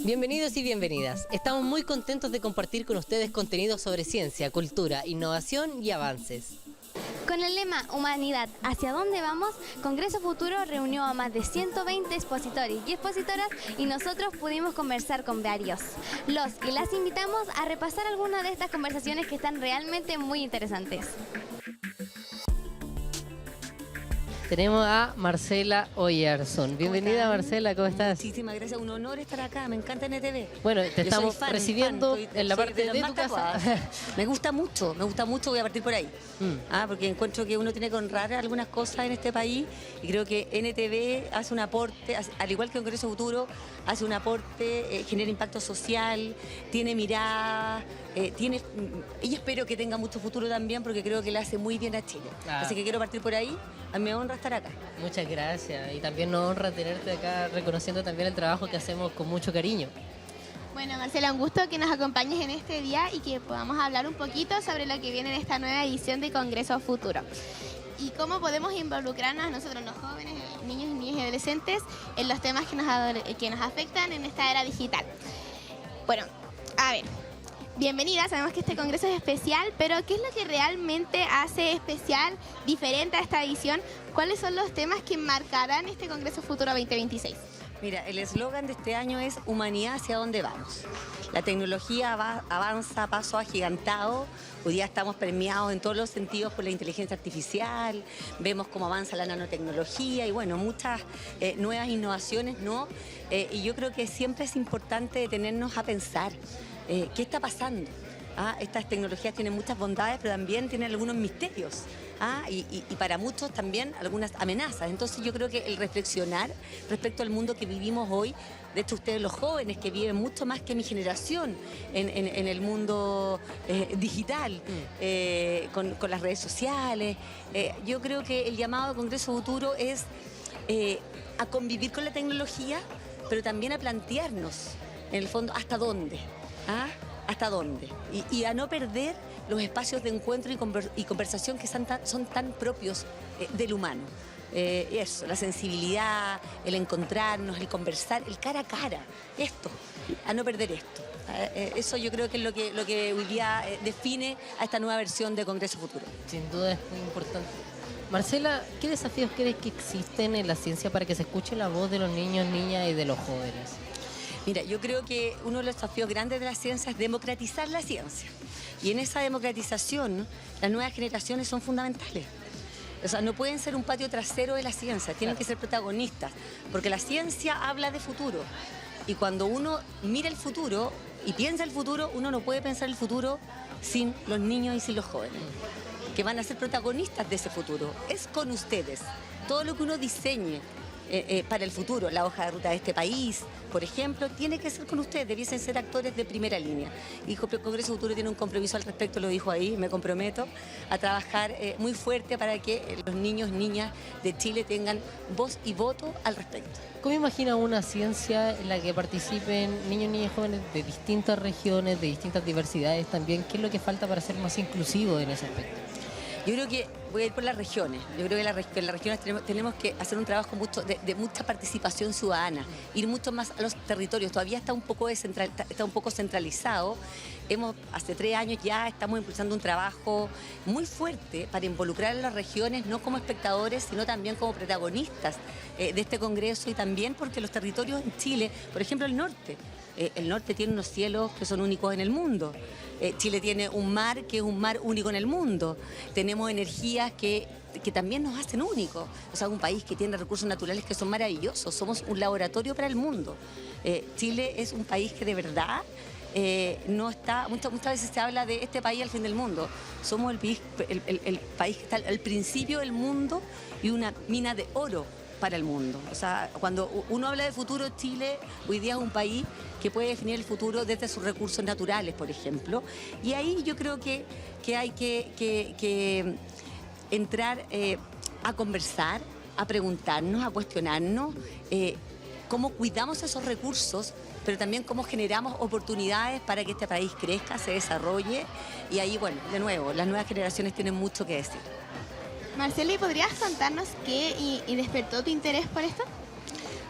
Bienvenidos y bienvenidas. Estamos muy contentos de compartir con ustedes contenidos sobre ciencia, cultura, innovación y avances. Con el lema Humanidad, ¿hacia dónde vamos? Congreso Futuro reunió a más de 120 expositores y expositoras y nosotros pudimos conversar con varios. Los y las invitamos a repasar algunas de estas conversaciones que están realmente muy interesantes. Tenemos a Marcela Oyarson. Bienvenida, Marcela, ¿cómo estás? Muchísimas gracias, un honor estar acá, me encanta NTV. Bueno, te estamos recibiendo en la parte de tu casa. Me gusta mucho, voy a partir por ahí. Porque encuentro que uno tiene que honrar algunas cosas en este país y creo que NTV hace un aporte, al igual que el Congreso Futuro, hace un aporte, genera impacto social, tiene mirada, y espero que tenga mucho futuro también porque creo que le hace muy bien a Chile. Así que quiero partir por ahí, me honra estar acá. Muchas gracias y también nos honra tenerte acá reconociendo también el trabajo que hacemos con mucho cariño. Bueno, Marcela, un gusto que nos acompañes en este día y que podamos hablar un poquito sobre lo que viene en esta nueva edición de Congreso Futuro y cómo podemos involucrarnos nosotros los jóvenes, niños y niñas y adolescentes en los temas que nos afectan en esta era digital. Bueno, a ver, bienvenida, sabemos que este congreso es especial, pero ¿qué es lo que realmente hace especial, diferente a esta edición? ¿Cuáles son los temas que marcarán este Congreso Futuro 2026? Mira, el eslogan de este año es Humanidad, ¿hacia dónde vamos? La tecnología avanza a paso agigantado. Hoy día estamos permeados en todos los sentidos por la inteligencia artificial, vemos cómo avanza la nanotecnología y bueno, muchas nuevas innovaciones, ¿no? Y yo creo que siempre es importante detenernos a pensar qué está pasando. Estas tecnologías tienen muchas bondades, pero también tienen algunos misterios. Y para muchos también algunas amenazas. Entonces yo creo que el reflexionar respecto al mundo que vivimos hoy, de hecho ustedes los jóvenes que viven mucho más que mi generación en el mundo digital, con las redes sociales, yo creo que el llamado Congreso Futuro es a convivir con la tecnología, pero también a plantearnos, en el fondo, ¿hasta dónde? ¿Hasta dónde? Y a no perder los espacios de encuentro y conversación que son tan propios del humano. Eso, la sensibilidad, el encontrarnos, el conversar, el cara a cara, a no perder esto. Eso yo creo que es lo que hoy día define a esta nueva versión de Congreso Futuro. Sin duda es muy importante. Marcela, ¿qué desafíos crees que existen en la ciencia para que se escuche la voz de los niños, niñas y de los jóvenes? Mira, yo creo que uno de los desafíos grandes de la ciencia es democratizar la ciencia. Y en esa democratización, las nuevas generaciones son fundamentales. O sea, no pueden ser un patio trasero de la ciencia, tienen que ser protagonistas, porque la ciencia habla de futuro. Y cuando uno mira el futuro y piensa el futuro, uno no puede pensar el futuro sin los niños y sin los jóvenes, que van a ser protagonistas de ese futuro. Es con ustedes. Todo lo que uno diseñe para el futuro, la hoja de ruta de este país, por ejemplo, tiene que ser con ustedes, debiesen ser actores de primera línea. Y el Congreso Futuro tiene un compromiso al respecto, lo dijo ahí, me comprometo a trabajar muy fuerte para que los niños y niñas de Chile tengan voz y voto al respecto. ¿Cómo imagina una ciencia en la que participen niños, niñas y jóvenes de distintas regiones, de distintas diversidades también? ¿Qué es lo que falta para ser más inclusivo en ese aspecto? Yo creo que voy a ir por las regiones. Yo creo que en las regiones tenemos que hacer un trabajo de mucha participación ciudadana, ir mucho más a los territorios. Todavía está un poco centralizado. Hace 3 años ya estamos impulsando un trabajo muy fuerte para involucrar a las regiones, no como espectadores, sino también como protagonistas de este Congreso y también porque los territorios en Chile, por ejemplo el norte tiene unos cielos que son únicos en el mundo. Chile tiene un mar que es un mar único en el mundo. Tenemos energías que también nos hacen únicos. O sea, un país que tiene recursos naturales que son maravillosos. Somos un laboratorio para el mundo. Chile es un país que de verdad no está... Muchas veces se habla de este país al fin del mundo. Somos el país que está al principio del mundo y una mina de oro para el mundo. O sea, cuando uno habla de futuro, Chile hoy día es un país que puede definir el futuro desde sus recursos naturales, por ejemplo. Y ahí yo creo que hay que entrar a conversar, a preguntarnos, a cuestionarnos cómo cuidamos esos recursos, pero también cómo generamos oportunidades para que este país crezca, se desarrolle. Y ahí, bueno, de nuevo, las nuevas generaciones tienen mucho que decir. Marcela, ¿y podrías contarnos qué y despertó tu interés por esto?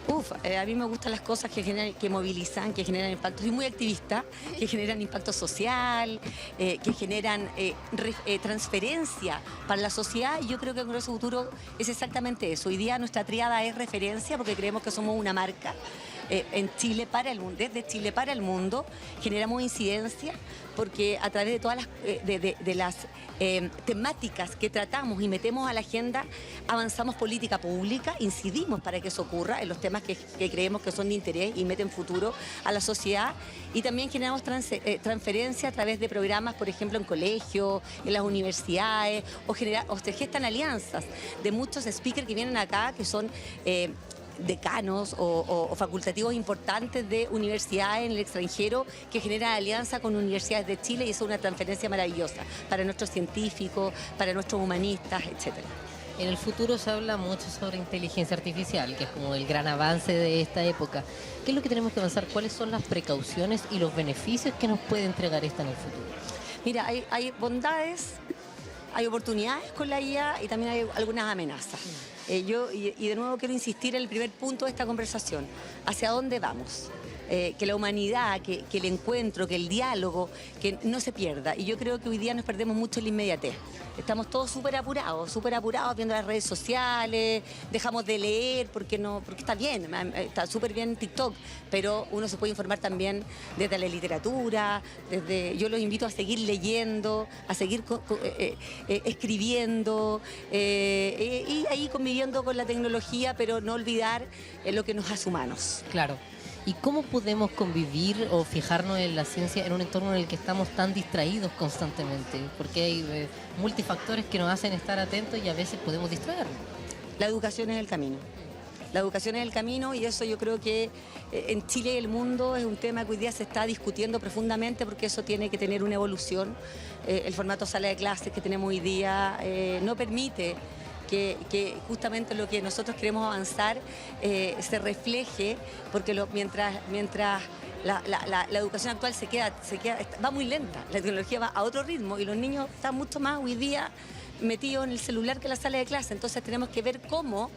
A mí me gustan las cosas que generan, que movilizan, que generan impacto. Soy muy activista, que generan impacto social, que generan transferencia para la sociedad. Y yo creo que el Congreso Futuro es exactamente eso. Hoy día nuestra triada es referencia porque creemos que somos una marca en Chile para el mundo, desde Chile para el mundo. Generamos incidencia porque a través de todas las temáticas que tratamos y metemos a la agenda, avanzamos política pública, incidimos para que eso ocurra en los temas que creemos que son de interés y meten futuro a la sociedad, y también generamos transferencia a través de programas, por ejemplo, en colegios, en las universidades, o se gestan alianzas de muchos speakers que vienen acá, que son decanos o facultativos importantes de universidades en el extranjero, que generan alianza con universidades de Chile, y eso es una transferencia maravillosa para nuestros científicos, para nuestros humanistas, etcétera. En el futuro se habla mucho sobre inteligencia artificial, que es como el gran avance de esta época. ¿Qué es lo que tenemos que avanzar? ¿Cuáles son las precauciones y los beneficios que nos puede entregar esta en el futuro? Mira, hay bondades, hay oportunidades con la IA y también hay algunas amenazas. Y de nuevo quiero insistir en el primer punto de esta conversación. ¿Hacia dónde vamos? Que la humanidad, que el encuentro, que el diálogo, que no se pierda. Y yo creo que hoy día nos perdemos mucho en la inmediatez. Estamos todos súper apurados viendo las redes sociales, dejamos de leer porque está bien, está súper bien TikTok, pero uno se puede informar también desde la literatura, yo los invito a seguir leyendo, a seguir escribiendo, y ahí conviviendo con la tecnología, pero no olvidar lo que nos hace humanos. Claro. ¿Y cómo podemos convivir o fijarnos en la ciencia en un entorno en el que estamos tan distraídos constantemente? Porque hay multifactores que nos hacen estar atentos y a veces podemos distraernos. La educación es el camino. La educación es el camino, y eso yo creo que en Chile y el mundo es un tema que hoy día se está discutiendo profundamente, porque eso tiene que tener una evolución. El formato sala de clases que tenemos hoy día no permite que justamente lo que nosotros queremos avanzar se refleje, porque mientras la educación actual va muy lenta, la tecnología va a otro ritmo y los niños están mucho más hoy día metidos en el celular que en la sala de clase. Entonces tenemos que ver cómo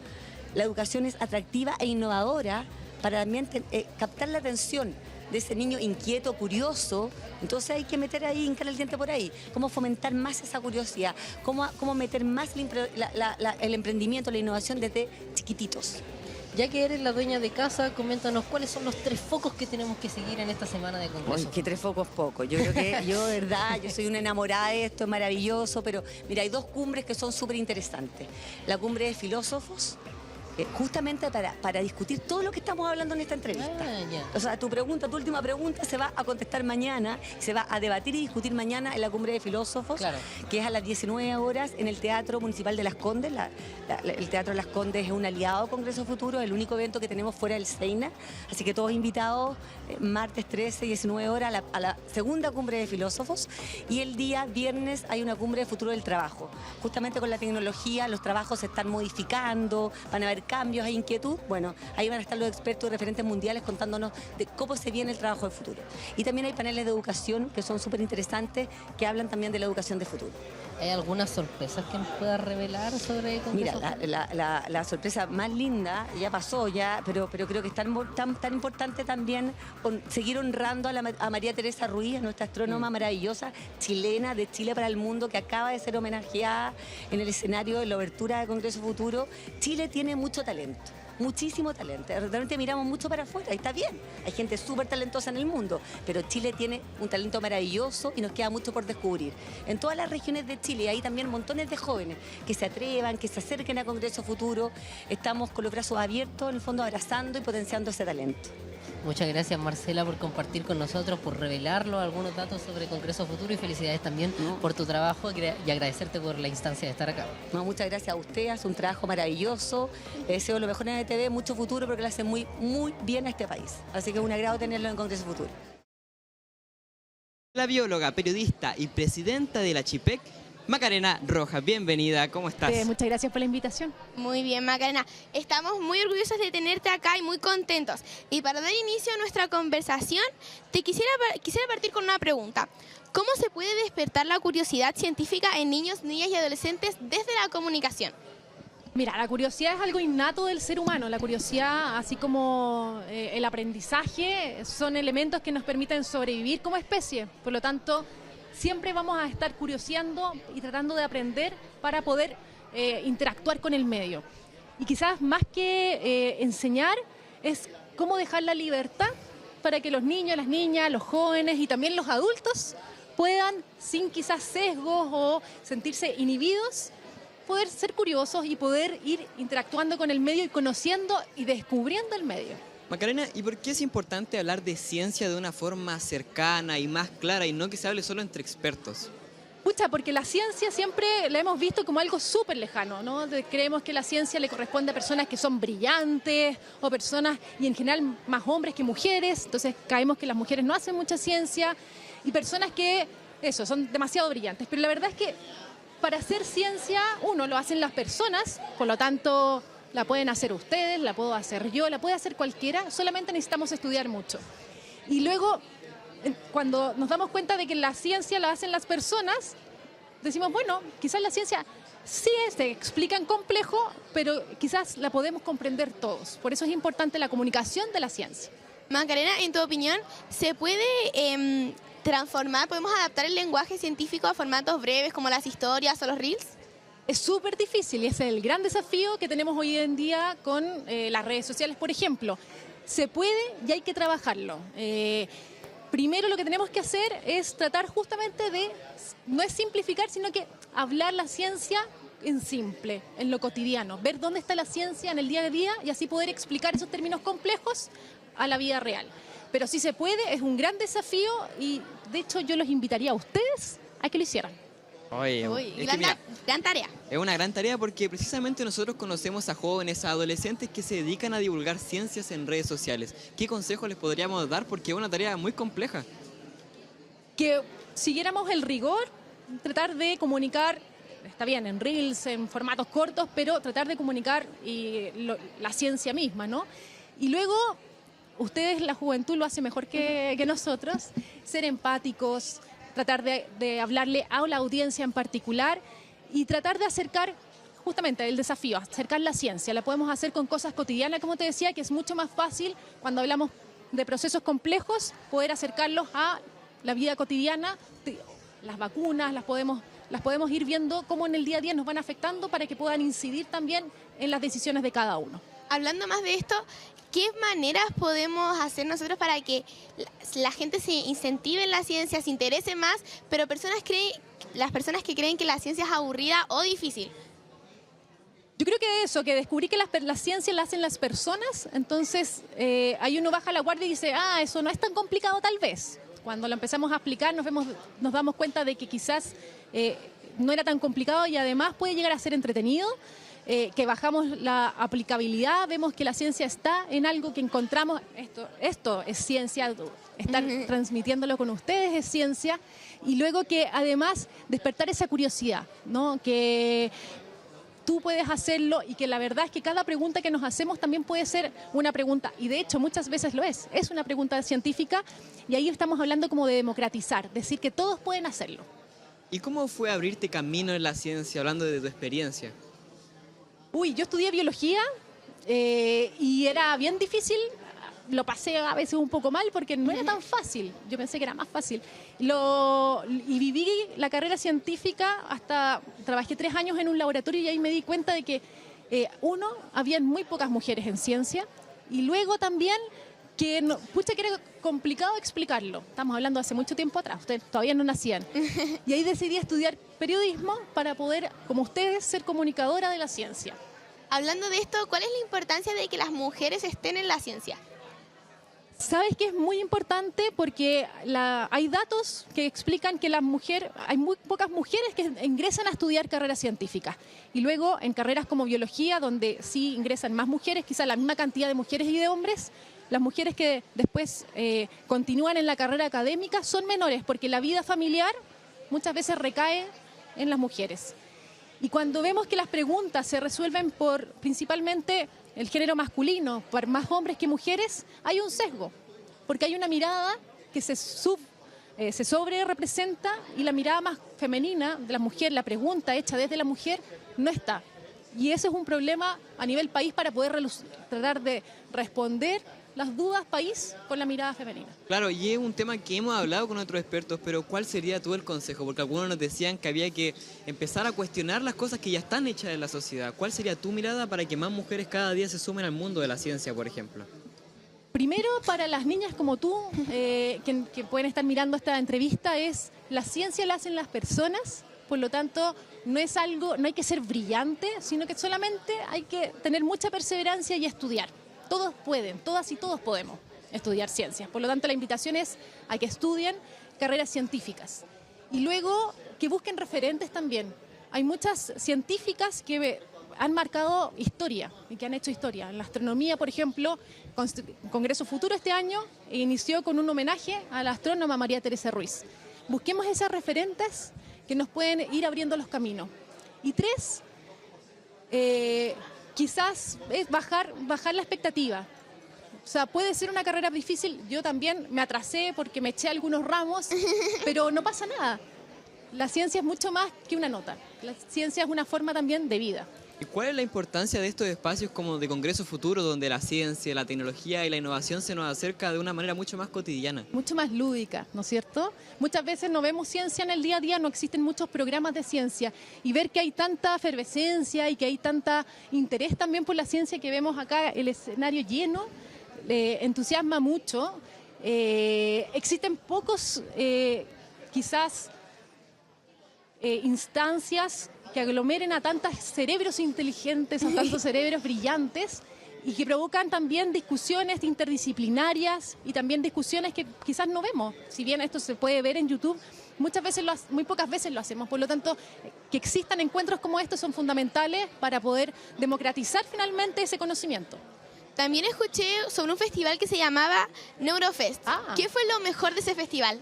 la educación es atractiva e innovadora para también captar la atención de ese niño inquieto, curioso. Entonces hay que meter ahí, hincar el diente por ahí. Cómo fomentar más esa curiosidad, cómo meter más el emprendimiento, la innovación desde chiquititos. Ya que eres la dueña de casa, coméntanos cuáles son los 3 focos que tenemos que seguir en esta semana de congreso. Uy, que 3 focos poco. Yo creo que yo soy una enamorada de esto, es maravilloso, pero mira, hay 2 cumbres que son súper interesantes. La cumbre de filósofos, justamente para discutir todo lo que estamos hablando en esta entrevista. O sea, tu última pregunta se va a contestar mañana, se va a debatir y discutir mañana en la Cumbre de Filósofos, claro, que es a las 19 horas en el Teatro Municipal de Las Condes. El Teatro de Las Condes es un aliado Congreso Futuro, es el único evento que tenemos fuera del SEINA, así que todos invitados, martes 13, 19 horas a la segunda Cumbre de Filósofos, y el día viernes hay una Cumbre de Futuro del Trabajo. Justamente con la tecnología los trabajos se están modificando, van a haber cambios, hay inquietud. Bueno, ahí van a estar los expertos y referentes mundiales contándonos de cómo se viene el trabajo del futuro. Y también hay paneles de educación que son súper interesantes, que hablan también de la educación de futuro. ¿Hay algunas sorpresas que nos pueda revelar sobre el Congreso? Mira, la sorpresa más linda ya pasó, pero creo que es tan importante también seguir honrando a María Teresa Ruiz, nuestra astrónoma maravillosa, chilena, de Chile para el mundo, que acaba de ser homenajeada en el escenario de la obertura del Congreso Futuro. Chile tiene mucho talento. Muchísimo talento. Realmente miramos mucho para afuera y está bien. Hay gente súper talentosa en el mundo, pero Chile tiene un talento maravilloso y nos queda mucho por descubrir. En todas las regiones de Chile hay también montones de jóvenes que se atrevan, que se acerquen a Congreso Futuro. Estamos con los brazos abiertos, en el fondo abrazando y potenciando ese talento. Muchas gracias, Marcela, por compartir con nosotros, por revelarlo algunos datos sobre Congreso Futuro, y felicidades también por tu trabajo y agradecerte por la instancia de estar acá. No, muchas gracias a usted, hace un trabajo maravilloso. Deseo lo mejor en el TV, mucho futuro, porque le hace muy, muy bien a este país. Así que es un agrado tenerlo en Congreso Futuro. La bióloga, periodista y presidenta de la Chipec, Macarena Rojas, bienvenida, ¿cómo estás? Muchas gracias por la invitación. Muy bien, Macarena. Estamos muy orgullosos de tenerte acá y muy contentos. Y para dar inicio a nuestra conversación, quisiera partir con una pregunta. ¿Cómo se puede despertar la curiosidad científica en niños, niñas y adolescentes desde la comunicación? Mira, la curiosidad es algo innato del ser humano. La curiosidad, así como el aprendizaje, son elementos que nos permiten sobrevivir como especie. Por lo tanto, siempre vamos a estar curioseando y tratando de aprender para poder interactuar con el medio. Y quizás más que enseñar, es cómo dejar la libertad para que los niños, las niñas, los jóvenes y también los adultos puedan, sin quizás sesgos o sentirse inhibidos, poder ser curiosos y poder ir interactuando con el medio y conociendo y descubriendo el medio. Macarena, ¿y por qué es importante hablar de ciencia de una forma cercana y más clara y no que se hable solo entre expertos? Pucha, porque la ciencia siempre la hemos visto como algo súper lejano, ¿no? Creemos que la ciencia le corresponde a personas que son brillantes o personas, y en general más hombres que mujeres, entonces caemos que las mujeres no hacen mucha ciencia y personas que, eso, son demasiado brillantes. Pero la verdad es que para hacer ciencia, uno, lo hacen las personas, por lo tanto la pueden hacer ustedes, la puedo hacer yo, la puede hacer cualquiera, solamente necesitamos estudiar mucho. Y luego, cuando nos damos cuenta de que la ciencia la hacen las personas, decimos, bueno, quizás la ciencia sí se explica en complejo, pero quizás la podemos comprender todos. Por eso es importante la comunicación de la ciencia. Macarena, en tu opinión, ¿se puede transformar, podemos adaptar el lenguaje científico a formatos breves como las historias o los reels? Es súper difícil y ese es el gran desafío que tenemos hoy en día con las redes sociales, por ejemplo. Se puede y hay que trabajarlo. Primero lo que tenemos que hacer es tratar justamente de, no es simplificar, sino que hablar la ciencia en simple, en lo cotidiano, ver dónde está la ciencia en el día a día y así poder explicar esos términos complejos a la vida real. Pero sí se puede, es un gran desafío y de hecho yo los invitaría a ustedes a que lo hicieran. Oye, es que mira, gran tarea. es una gran tarea porque precisamente nosotros conocemos a jóvenes, a adolescentes que se dedican a divulgar ciencias en redes sociales. ¿Qué consejos les podríamos dar? Porque es una tarea muy compleja. Que siguiéramos el rigor, tratar de comunicar, está bien, en reels, en formatos cortos, pero tratar de comunicar la ciencia misma, ¿no? Y luego, ustedes, la juventud, lo hace mejor que nosotros, ser empáticos, tratar de hablarle a la audiencia en particular y tratar de acercar justamente el desafío, acercar la ciencia. La podemos hacer con cosas cotidianas, como te decía, que es mucho más fácil cuando hablamos de procesos complejos, poder acercarlos a la vida cotidiana. Las vacunas las podemos ir viendo cómo en el día a día nos van afectando para que puedan incidir también en las decisiones de cada uno. Hablando más de esto, ¿qué maneras podemos hacer nosotros para que la gente se incentive en la ciencia, se interese más, pero las personas que creen que la ciencia es aburrida o difícil? Yo creo que eso, que descubrí que la ciencia la hacen las personas, entonces ahí uno baja la guardia y dice, eso no es tan complicado tal vez. Cuando lo empezamos a explicar nos damos cuenta de que quizás no era tan complicado y además puede llegar a ser entretenido. Que bajamos la aplicabilidad, vemos que la ciencia está en algo que encontramos, esto es ciencia, estar transmitiéndolo con ustedes es ciencia, y luego que además despertar esa curiosidad, ¿no? Que tú puedes hacerlo y que la verdad es que cada pregunta que nos hacemos también puede ser una pregunta, y de hecho muchas veces lo es una pregunta científica, y ahí estamos hablando como de democratizar, decir que todos pueden hacerlo. ¿Y cómo fue abrirte camino en la ciencia, hablando de tu experiencia? Yo estudié biología y era bien difícil, lo pasé a veces un poco mal porque no era tan fácil, yo pensé que era más fácil. Y viví la carrera científica trabajé 3 años en un laboratorio y ahí me di cuenta de que, habían muy pocas mujeres en ciencia y luego también que era complicado explicarlo. Estamos hablando hace mucho tiempo atrás, ustedes todavía no nacían. Y ahí decidí estudiar periodismo para poder, como ustedes, ser comunicadora de la ciencia. Hablando de esto, ¿cuál es la importancia de que las mujeres estén en la ciencia? Sabes que es muy importante porque hay datos que explican que hay muy pocas mujeres que ingresan a estudiar carreras científicas. Y luego en carreras como biología, donde sí ingresan más mujeres, quizá la misma cantidad de mujeres y de hombres, las mujeres que después continúan en la carrera académica son menores porque la vida familiar muchas veces recae en las mujeres. Y cuando vemos que las preguntas se resuelven por principalmente el género masculino, por más hombres que mujeres, hay un sesgo, porque hay una mirada que se sobre representa y la mirada más femenina de la mujer, la pregunta hecha desde la mujer, no está. Y ese es un problema a nivel país para poder tratar de responder las dudas país con la mirada femenina. Claro, y es un tema que hemos hablado con otros expertos, pero ¿cuál sería tú el consejo? Porque algunos nos decían que había que empezar a cuestionar las cosas que ya están hechas en la sociedad. ¿Cuál sería tu mirada para que más mujeres cada día se sumen al mundo de la ciencia, por ejemplo? Primero, para las niñas como tú, que pueden estar mirando esta entrevista, es la ciencia la hacen las personas, por lo tanto, no hay que ser brillante, sino que solamente hay que tener mucha perseverancia y estudiar. Todos pueden, todas y todos podemos estudiar ciencias. Por lo tanto, la invitación es a que estudien carreras científicas. Y luego, que busquen referentes también. Hay muchas científicas que han marcado historia y que han hecho historia. En la astronomía, por ejemplo, Congreso Futuro este año inició con un homenaje a la astrónoma María Teresa Ruiz. Busquemos esas referentes que nos pueden ir abriendo los caminos. Y 3, quizás es bajar la expectativa. O sea, puede ser una carrera difícil. Yo también me atrasé porque me eché algunos ramos, pero no pasa nada. La ciencia es mucho más que una nota. La ciencia es una forma también de vida. ¿Y cuál es la importancia de estos espacios como de Congreso Futuro, donde la ciencia, la tecnología y la innovación se nos acerca de una manera mucho más cotidiana? Mucho más lúdica, ¿no es cierto? Muchas veces no vemos ciencia en el día a día, no existen muchos programas de ciencia. Y ver que hay tanta efervescencia y que hay tanta interés también por la ciencia que vemos acá, el escenario lleno, entusiasma mucho. Existen pocos, quizás, instancias que aglomeren a tantos cerebros inteligentes, a tantos cerebros brillantes y que provocan también discusiones interdisciplinarias y también discusiones que quizás no vemos. Si bien esto se puede ver en YouTube, muy pocas veces lo hacemos. Por lo tanto, que existan encuentros como estos son fundamentales para poder democratizar finalmente ese conocimiento. También escuché sobre un festival que se llamaba Neurofest. ¿Qué fue lo mejor de ese festival?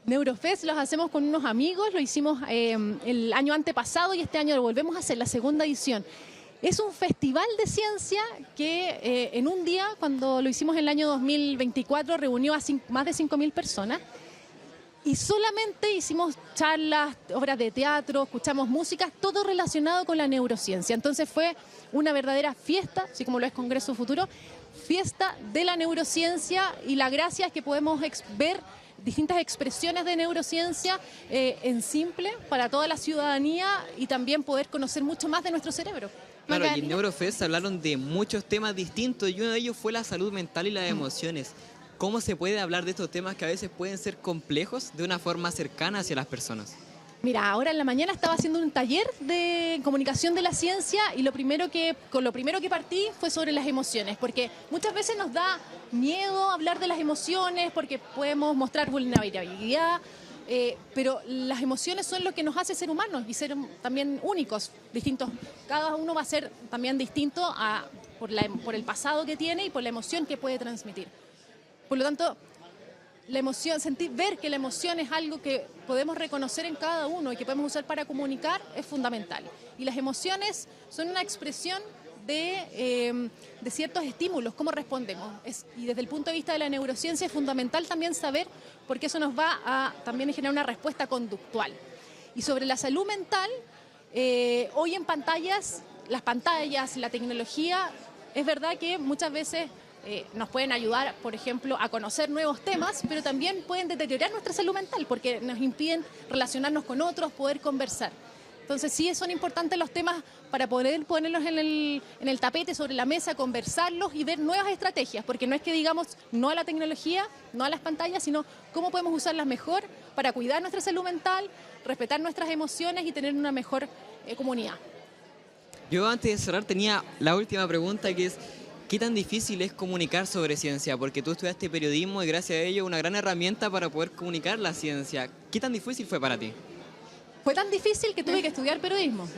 Neurofest los hacemos con unos amigos, lo hicimos el año antepasado y este año lo volvemos a hacer, la segunda edición. Es un festival de ciencia que en un día, cuando lo hicimos en el año 2024, reunió a más de 5.000 personas y solamente hicimos charlas, obras de teatro, escuchamos música, todo relacionado con la neurociencia. Entonces fue una verdadera fiesta, así como lo es Congreso Futuro, fiesta de la neurociencia, y la gracia es que podemos ver distintas expresiones de neurociencia en simple para toda la ciudadanía y también poder conocer mucho más de nuestro cerebro. Claro, y en Neurofest hablaron de muchos temas distintos y uno de ellos fue la salud mental y las emociones. ¿Cómo se puede hablar de estos temas que a veces pueden ser complejos de una forma cercana hacia las personas? Mira, ahora en la mañana estaba haciendo un taller de comunicación de la ciencia y con lo primero que partí fue sobre las emociones, porque muchas veces nos da miedo hablar de las emociones porque podemos mostrar vulnerabilidad, pero las emociones son lo que nos hace ser humanos y ser también únicos, distintos. Cada uno va a ser también distinto por el pasado que tiene y por la emoción que puede transmitir. Por lo tanto, la emoción, ver que la emoción es algo que podemos reconocer en cada uno y que podemos usar para comunicar es fundamental. Y las emociones son una expresión de ciertos estímulos, cómo respondemos. Y desde el punto de vista de la neurociencia es fundamental también saber, porque eso nos va a también generar una respuesta conductual. Y sobre la salud mental, hoy en las pantallas, la tecnología, es verdad que muchas veces nos pueden ayudar, por ejemplo, a conocer nuevos temas, pero también pueden deteriorar nuestra salud mental porque nos impiden relacionarnos con otros, poder conversar. Entonces sí son importantes los temas para poder ponerlos en el tapete, sobre la mesa, conversarlos y ver nuevas estrategias, porque no es que digamos no a la tecnología, no a las pantallas, sino cómo podemos usarlas mejor para cuidar nuestra salud mental, respetar nuestras emociones y tener una mejor comunidad. Yo antes de cerrar tenía la última pregunta, que es ¿qué tan difícil es comunicar sobre ciencia? Porque tú estudiaste periodismo y gracias a ello una gran herramienta para poder comunicar la ciencia. ¿Qué tan difícil fue para ti? Fue tan difícil que tuve que estudiar periodismo.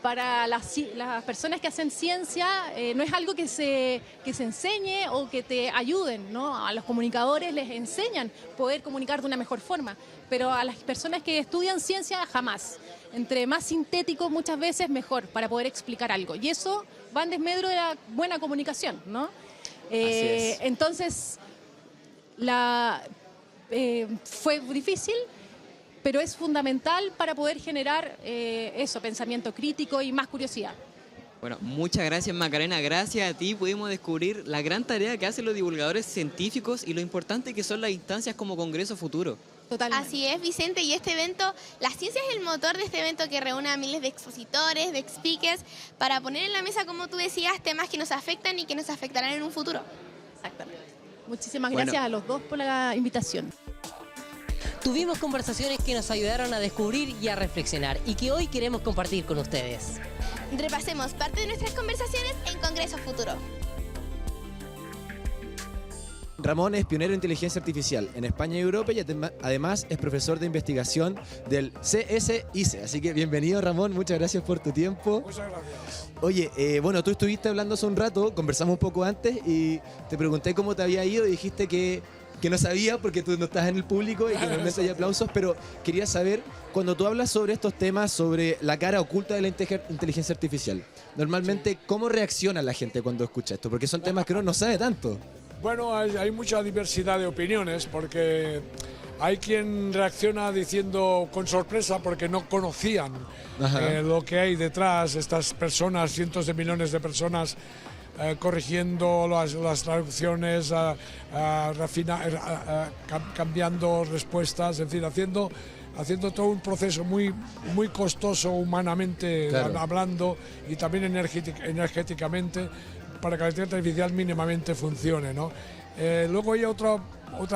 Para las personas que hacen ciencia no es algo que se enseñe o que te ayuden, ¿no? A los comunicadores les enseñan poder comunicar de una mejor forma, pero a las personas que estudian ciencia jamás. Entre más sintético muchas veces mejor para poder explicar algo. Y eso va en desmedro de la buena comunicación, ¿no? Así es. Entonces, fue difícil, pero es fundamental para poder generar eso, pensamiento crítico y más curiosidad. Bueno, muchas gracias Macarena, gracias a ti pudimos descubrir la gran tarea que hacen los divulgadores científicos y lo importante que son las instancias como Congreso Futuro. Totalmente. Así es, Vicente, y este evento, la ciencia es el motor de este evento que reúne a miles de expositores, de speakers, para poner en la mesa, como tú decías, temas que nos afectan y que nos afectarán en un futuro. Exactamente. Muchísimas gracias a los dos por la invitación. Tuvimos conversaciones que nos ayudaron a descubrir y a reflexionar y que hoy queremos compartir con ustedes. Repasemos parte de nuestras conversaciones en Congreso Futuro. Ramón es pionero en inteligencia artificial en España y Europa y además es profesor de investigación del CSIC. Así que bienvenido Ramón, muchas gracias por tu tiempo. Muchas gracias. Oye, bueno, tú estuviste hablando hace un rato, conversamos un poco antes y te pregunté cómo te había ido y dijiste que no sabía porque tú no estás en el público y que normalmente hay aplausos, pero quería saber, cuando tú hablas sobre estos temas, sobre la cara oculta de la inteligencia artificial, normalmente, ¿cómo reacciona la gente cuando escucha esto? Porque son temas que uno no sabe tanto. Bueno, hay mucha diversidad de opiniones porque hay quien reacciona diciendo con sorpresa porque no conocían lo que hay detrás, estas personas, cientos de millones de personas corrigiendo las traducciones, cambiando respuestas, en fin, haciendo todo un proceso muy costoso humanamente hablando y también energéticamente para que la inteligencia artificial mínimamente funcione, ¿no? Luego hay otra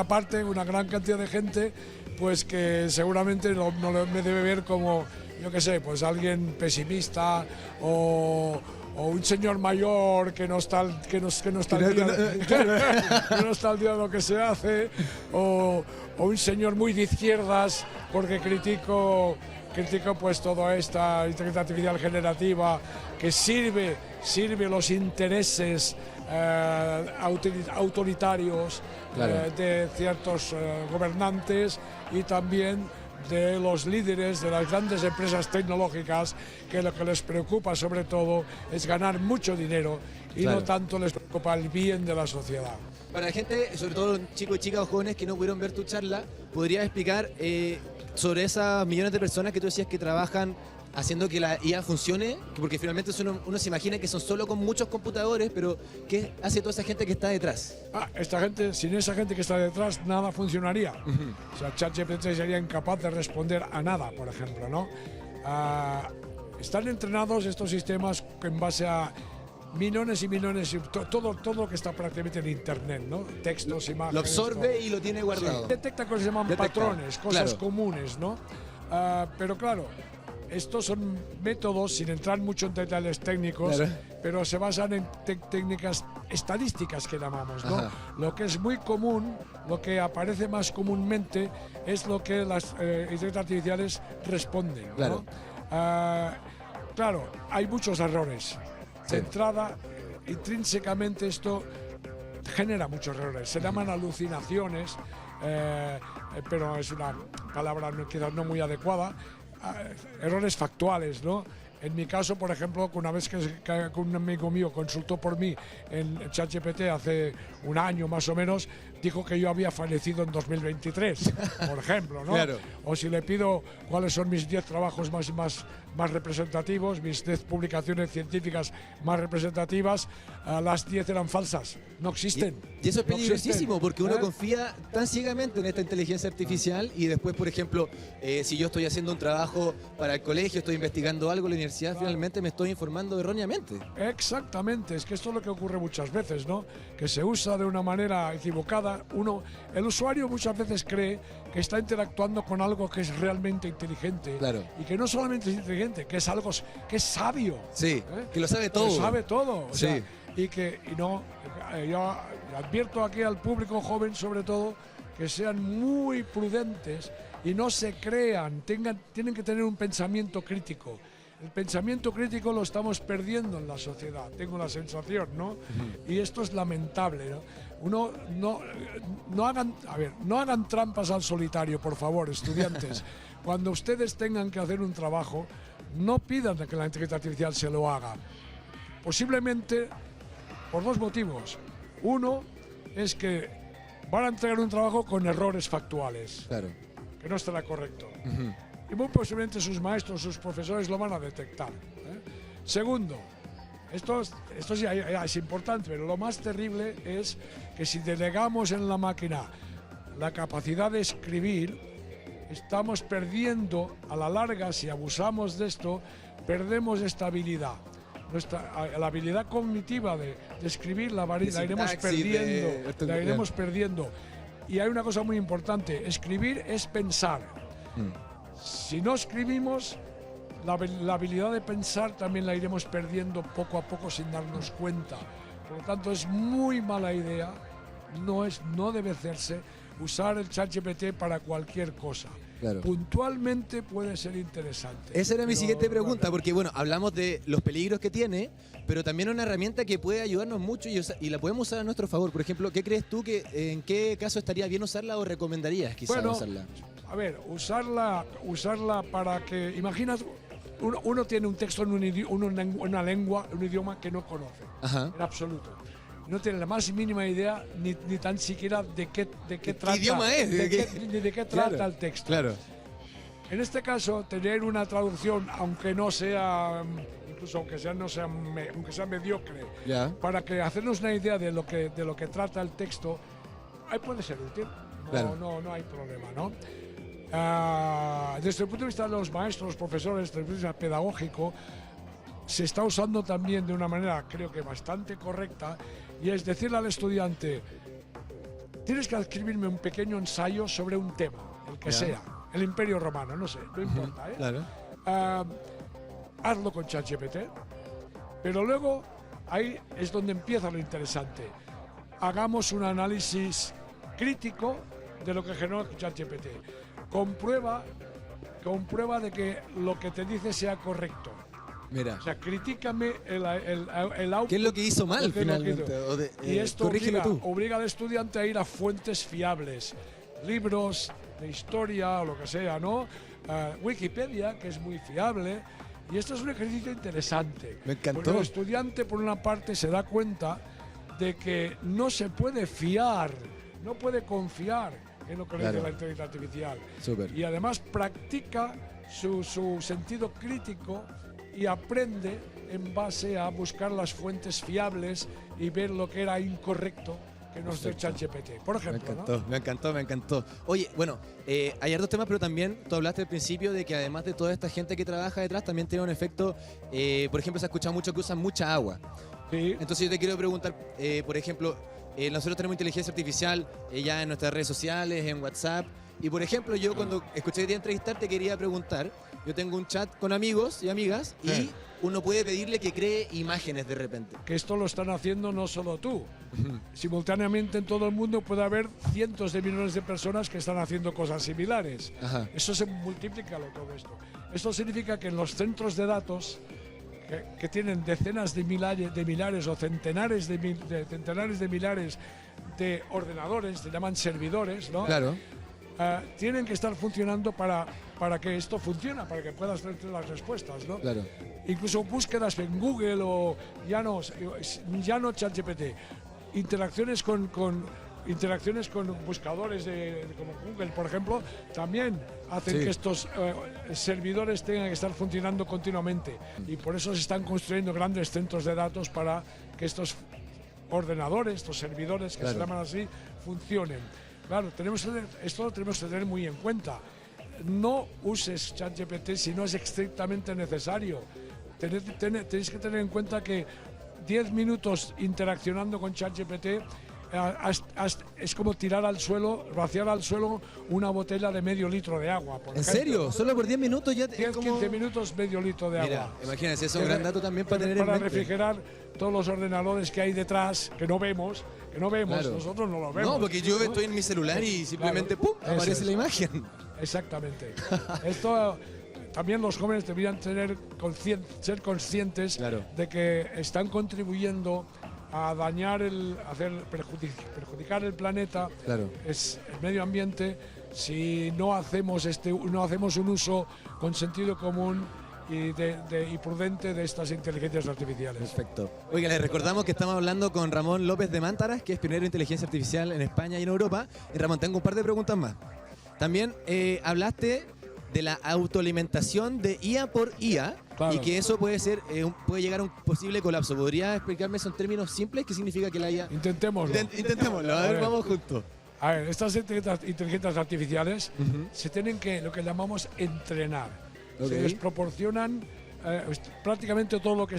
parte, una gran cantidad de gente pues que seguramente no me debe ver como, yo qué sé, pues alguien pesimista o un señor mayor que no está al día de lo que se hace, o un señor muy de izquierdas porque critico pues toda esta inteligencia artificial generativa que sirve los intereses autoritarios de ciertos gobernantes y también de los líderes de las grandes empresas tecnológicas, que lo que les preocupa sobre todo es ganar mucho dinero y no tanto les preocupa el bien de la sociedad. Para la gente, sobre todo chicos y chicas o jóvenes que no pudieron ver tu charla, ¿podrías explicar sobre esas millones de personas que tú decías que trabajan haciendo que la IA funcione? Porque finalmente uno se imagina que son solo con muchos computadores, pero ¿qué hace toda esa gente que está detrás? Sin esa gente que está detrás, nada funcionaría. O sea, ChatGPT sería incapaz de responder a nada, por ejemplo, ¿no? Están entrenados estos sistemas en base a millones y millones, todo lo que está prácticamente en Internet, ¿no? Textos, imágenes. Lo absorbe y lo tiene guardado. Sí. Detecta cosas que se llaman patrones, cosas comunes, ¿no? Pero claro, estos son métodos, sin entrar mucho en detalles técnicos, pero se basan en técnicas estadísticas que llamamos, ¿no? Lo que es muy común, lo que aparece más comúnmente, es lo que las inteligencias artificiales responden, ¿no? Claro, hay muchos errores. De entrada, intrínsecamente esto genera muchos errores. Se llaman alucinaciones, pero es una palabra quizás no muy adecuada. Errores factuales, ¿no? En mi caso, por ejemplo, una vez que un amigo mío consultó por mí en ChatGPT hace un año más o menos, dijo que yo había fallecido en 2023, por ejemplo, ¿no? Claro. O si le pido cuáles son mis 10 trabajos más representativos, mis 10 publicaciones científicas más representativas, las 10 eran falsas, no existen. Y eso es peligrosísimo porque uno confía tan ciegamente en esta inteligencia artificial y después, por ejemplo, si yo estoy haciendo un trabajo para el colegio, estoy investigando algo en la universidad, finalmente me estoy informando erróneamente. Exactamente, es que esto es lo que ocurre muchas veces, ¿no? Que se usa de una manera equivocada. El usuario muchas veces cree que está interactuando con algo que es realmente inteligente y que no solamente es inteligente, que es algo que es sabio. Sí, que lo sabe todo. Que sabe todo. O sea, yo advierto aquí al público joven sobre todo que sean muy prudentes y no se crean, tienen que tener un pensamiento crítico. El pensamiento crítico lo estamos perdiendo en la sociedad, tengo la sensación, ¿no? Y esto es lamentable, ¿no? No hagan trampas al solitario, por favor, estudiantes. Cuando ustedes tengan que hacer un trabajo, no pidan que la inteligencia artificial se lo haga. Posiblemente por dos motivos. Uno es que van a entregar un trabajo con errores factuales. Claro. que no estará correcto. Y muy posiblemente sus maestros, sus profesores lo van a detectar. Segundo, esto ya es importante, pero lo más terrible es que si delegamos en la máquina la capacidad de escribir, estamos perdiendo a la larga, si abusamos de esto, perdemos esta habilidad. La habilidad cognitiva de escribir la iremos perdiendo. Y hay una cosa muy importante, escribir es pensar. Si no escribimos, la habilidad de pensar también la iremos perdiendo poco a poco sin darnos cuenta. Por lo tanto, es muy mala idea, no debe hacerse, usar el ChatGPT para cualquier cosa. Claro. Puntualmente puede ser interesante. Esa era mi siguiente pregunta, porque bueno, hablamos de los peligros que tiene, pero también una herramienta que puede ayudarnos mucho y la podemos usar a nuestro favor. Por ejemplo, ¿qué crees tú en qué caso estaría bien usarla o recomendarías quizás usarla? A ver, usarla para que, imaginas, uno tiene un texto en una lengua, un idioma que no conoce, en absoluto. No tiene la más mínima idea ni tan siquiera de qué trata, idioma es? de qué trata el texto. Claro. En este caso, tener una traducción, aunque no sea, incluso aunque sea mediocre, para que hacernos una idea de lo que trata el texto, ahí puede ser útil. No hay problema, ¿no? Desde el punto de vista de los maestros, los profesores, desde el punto de vista pedagógico, se está usando también de una manera, creo que bastante correcta, y es decirle al estudiante: tienes que escribirme un pequeño ensayo sobre un tema, el que sea, el Imperio Romano, no sé, no importa, ¿eh? Claro. Hazlo con ChatGPT, pero luego ahí es donde empieza lo interesante. Hagamos un análisis crítico de lo que generó ChatGPT. Comprueba de que lo que te dice sea correcto. Mira. O sea, critícame el output. ¿Qué es lo que hizo mal finalmente? Y esto obliga al estudiante a ir a fuentes fiables, libros de historia o lo que sea, ¿no? Wikipedia, que es muy fiable. Y esto es un ejercicio interesante. Me encantó. Porque el estudiante, por una parte, se da cuenta de que no se puede fiar, no puede confiar en lo que le dice la inteligencia artificial. Súper. Y además practica su sentido crítico y aprende en base a buscar las fuentes fiables y ver lo que era incorrecto que nos dio ChatGPT, por ejemplo. Me encantó. Oye, bueno, hay hartos temas, pero también tú hablaste al principio de que además de toda esta gente que trabaja detrás, también tiene un efecto, por ejemplo, se ha escuchado mucho que usan mucha agua. Sí. Entonces yo te quiero preguntar, por ejemplo, nosotros tenemos inteligencia artificial ya en nuestras redes sociales, en WhatsApp, y por ejemplo, yo cuando escuché que te iba a entrevistar te quería preguntar, yo tengo un chat con amigos y amigas y uno puede pedirle que cree imágenes de repente. Que esto lo están haciendo no solo tú. Simultáneamente en todo el mundo puede haber cientos de millones de personas que están haciendo cosas similares. Eso se multiplica todo esto. Esto significa que en los centros de datos que tienen decenas de milares o centenares de milares de ordenadores, se llaman servidores, ¿no? Claro. Tienen que estar funcionando para que esto funcione, para que puedas tener las respuestas, ¿no? Claro. Incluso búsquedas en Google o ya no ChatGPT, interacciones con buscadores como Google, por ejemplo, también hacen que estos servidores tengan que estar funcionando continuamente, y por eso se están construyendo grandes centros de datos para que estos ordenadores, estos servidores que se llaman así, funcionen. Claro, esto lo tenemos que tener muy en cuenta. No uses ChatGPT si no es estrictamente necesario. Tenéis que tener en cuenta que 10 minutos interaccionando con ChatGPT es como tirar al suelo, vaciar al suelo una botella de medio litro de agua. ¿En serio? ¿Solo por 10 minutos ya? 10-15 minutos, medio litro de agua. Imagínense, eso es un gran dato también para tener en mente. Para refrigerar todos los ordenadores que hay detrás, que no vemos, nosotros no lo vemos. No, porque yo estoy en mi celular y simplemente ¡pum!, aparece la imagen. Exactamente. Esto también los jóvenes deberían ser conscientes de que están contribuyendo a dañar perjudicar el planeta, es el medio ambiente, si no hacemos un uso con sentido común y prudente de estas inteligencias artificiales. Perfecto. Oiga, les recordamos que estamos hablando con Ramón López de Mántaras, que es pionero de inteligencia artificial en España y en Europa. Y Ramón, tengo un par de preguntas más. También hablaste de la autoalimentación de IA por IA, Claro. y que eso puede ser puede llegar a un posible colapso. ¿Podría explicarme eso en términos simples? ¿Qué significa que la IA? Intentémoslo. Intentémoslo, a ver, vamos juntos. A ver, estas inteligencias artificiales se tienen que, lo que llamamos, entrenar. Ok. Se les proporcionan prácticamente todo lo que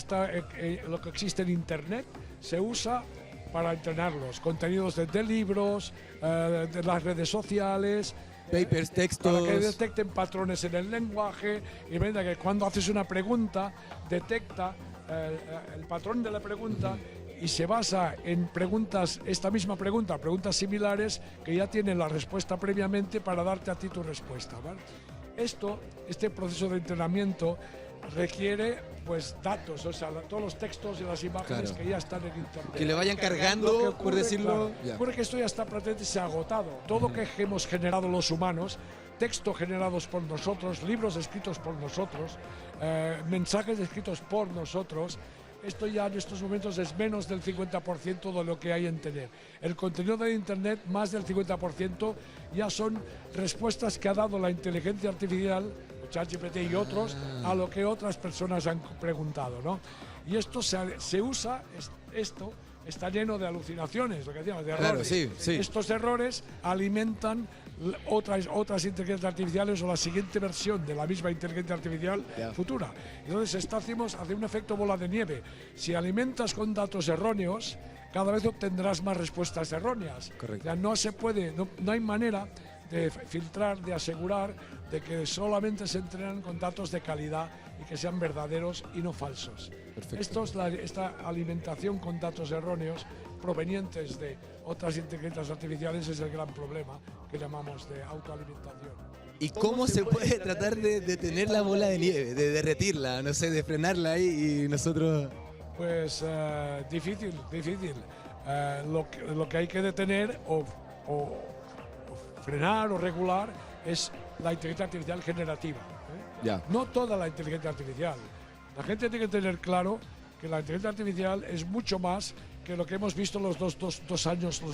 lo que existe en Internet se usa para entrenarlos. Contenidos de libros, de las redes sociales, Papers, textos. para que detecten patrones en el lenguaje y venga que cuando haces una pregunta detecta el patrón de la pregunta y se basa en preguntas, esta misma pregunta, preguntas similares que ya tienen la respuesta previamente para darte a ti tu respuesta, ¿vale? Este proceso de entrenamiento requiere pues datos, o sea, todos los textos y las imágenes Claro. que ya están en internet. Que le vayan Lo que cargando, ocurre, por decirlo. claro, ocurre que esto ya está prácticamente se ha agotado. Todo lo que hemos generado los humanos, textos generados por nosotros, libros escritos por nosotros, mensajes escritos por nosotros, esto ya en estos momentos es menos del 50% de lo que hay en tener. El contenido de Internet, más del 50%, ya son respuestas que ha dado la inteligencia artificial, ChatGPT y otros, a lo que otras personas han preguntado, ¿no? Y esto se usa, esto está lleno de alucinaciones, lo que decíamos, de errores. Claro, sí, sí. Estos errores alimentan otras inteligencias artificiales o la siguiente versión de la misma inteligencia artificial futura. Entonces hace un efecto bola de nieve. Si alimentas con datos erróneos, cada vez obtendrás más respuestas erróneas. Correcto. Ya no se puede, no hay manera de filtrar, de asegurar de que solamente se entrenan con datos de calidad y que sean verdaderos y no falsos. Perfecto. Esta alimentación con datos erróneos provenientes de otras inteligencias artificiales es el gran problema que llamamos de autoalimentación. ¿Y cómo se puede tratar de detener la bola de nieve, de derretirla, no sé, de frenarla ahí y nosotros? Pues difícil. Lo que hay que detener o frenar o regular es la inteligencia artificial generativa. Ya. No toda la inteligencia artificial. La gente tiene que tener claro que la inteligencia artificial es mucho más que lo que hemos visto los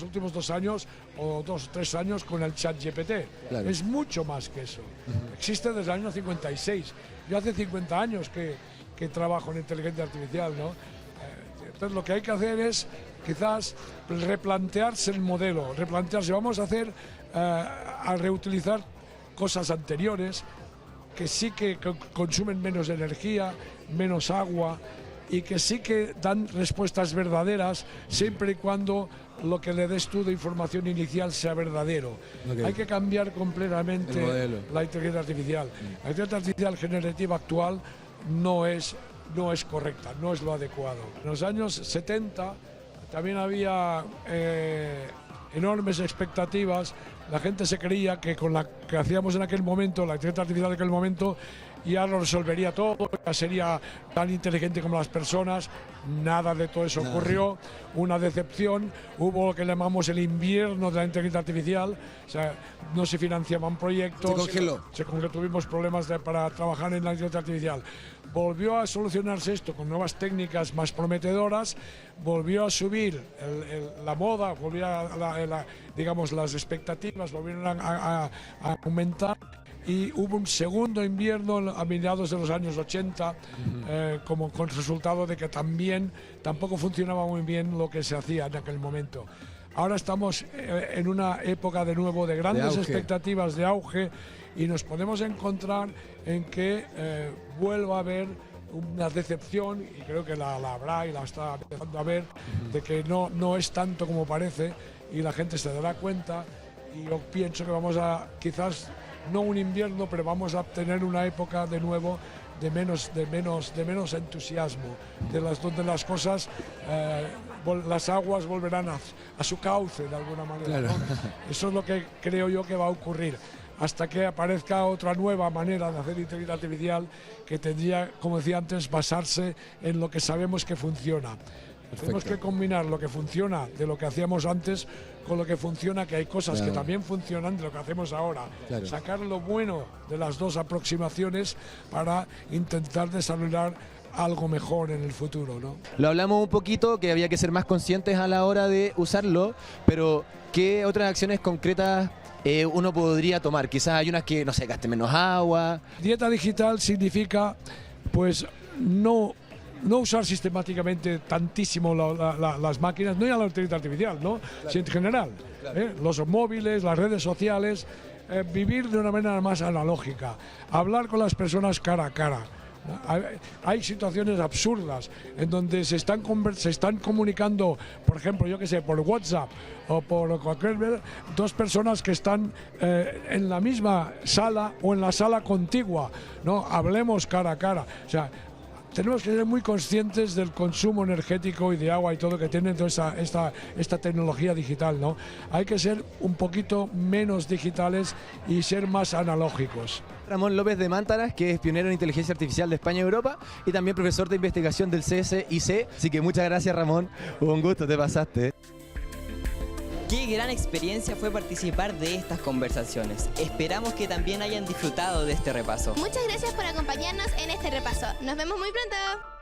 últimos 2 años o 2 o 3 años con el ChatGPT. Claro. Es mucho más que eso. Existe desde el año 56. Yo hace 50 años que trabajo en inteligencia artificial, ¿no? Entonces lo que hay que hacer es quizás replantearse el modelo, vamos a hacer a reutilizar cosas anteriores que sí que consumen menos energía, menos agua y que sí que dan respuestas verdaderas siempre y cuando lo que le des tú de información inicial sea verdadero. Okay. Hay que cambiar completamente la inteligencia artificial. La inteligencia artificial generativa actual no es correcta, no es lo adecuado. En los años 70 también había enormes expectativas. La gente se creía que con la que hacíamos en aquel momento, la inteligencia artificial de aquel momento, ya lo resolvería todo, ya sería tan inteligente como las personas. Nada de todo eso ocurrió. Una decepción. Hubo lo que llamamos el invierno de la inteligencia artificial. O sea, no se financiaban proyectos. Se congeló. Tuvimos problemas para trabajar en la inteligencia artificial. Volvió a solucionarse esto con nuevas técnicas más prometedoras, volvió a subir la moda, digamos, las expectativas volvieron a aumentar y hubo un segundo invierno a mediados de los años 80 como con resultado de que tampoco funcionaba muy bien lo que se hacía en aquel momento. Ahora estamos en una época de nuevo de grandes expectativas de auge y nos podemos encontrar en que vuelva a haber una decepción, y creo que la habrá y la está empezando a ver, de que no es tanto como parece y la gente se dará cuenta, y yo pienso que vamos a, quizás no un invierno, pero vamos a tener una época de nuevo de menos entusiasmo, donde las cosas, las aguas volverán a su cauce de alguna manera. Claro. ¿No? Eso es lo que creo yo que va a ocurrir, hasta que aparezca otra nueva manera de hacer inteligencia artificial que tendría, como decía antes, basarse en lo que sabemos que funciona. Perfecto. Tenemos que combinar lo que funciona de lo que hacíamos antes con lo que funciona, que hay cosas que también funcionan de lo que hacemos ahora. Claro. Sacar lo bueno de las dos aproximaciones para intentar desarrollar algo mejor en el futuro, ¿no? Lo hablamos un poquito, que había que ser más conscientes a la hora de usarlo, pero ¿qué otras acciones concretas uno podría tomar? Quizás hay unas que, no sé, gasten menos agua. Dieta digital significa, pues, no usar sistemáticamente tantísimo las máquinas, no ya la inteligencia artificial, ¿no? Claro. Sino en general. Claro. Los móviles, las redes sociales, vivir de una manera más analógica, hablar con las personas cara a cara. Hay situaciones absurdas en donde se están comunicando, por ejemplo, yo que sé, por WhatsApp o por cualquier, dos personas que están en la misma sala o en la sala contigua, ¿no? Hablemos cara a cara. O sea, tenemos que ser muy conscientes del consumo energético y de agua y todo que tiene toda esta tecnología digital, ¿no? Hay que ser un poquito menos digitales y ser más analógicos. Ramón López de Mántaras, que es pionero en inteligencia artificial de España y Europa y también profesor de investigación del CSIC. Así que muchas gracias, Ramón. Hubo un gusto, te pasaste. Qué gran experiencia fue participar de estas conversaciones. Esperamos que también hayan disfrutado de este repaso. Muchas gracias por acompañarnos en este repaso. Nos vemos muy pronto.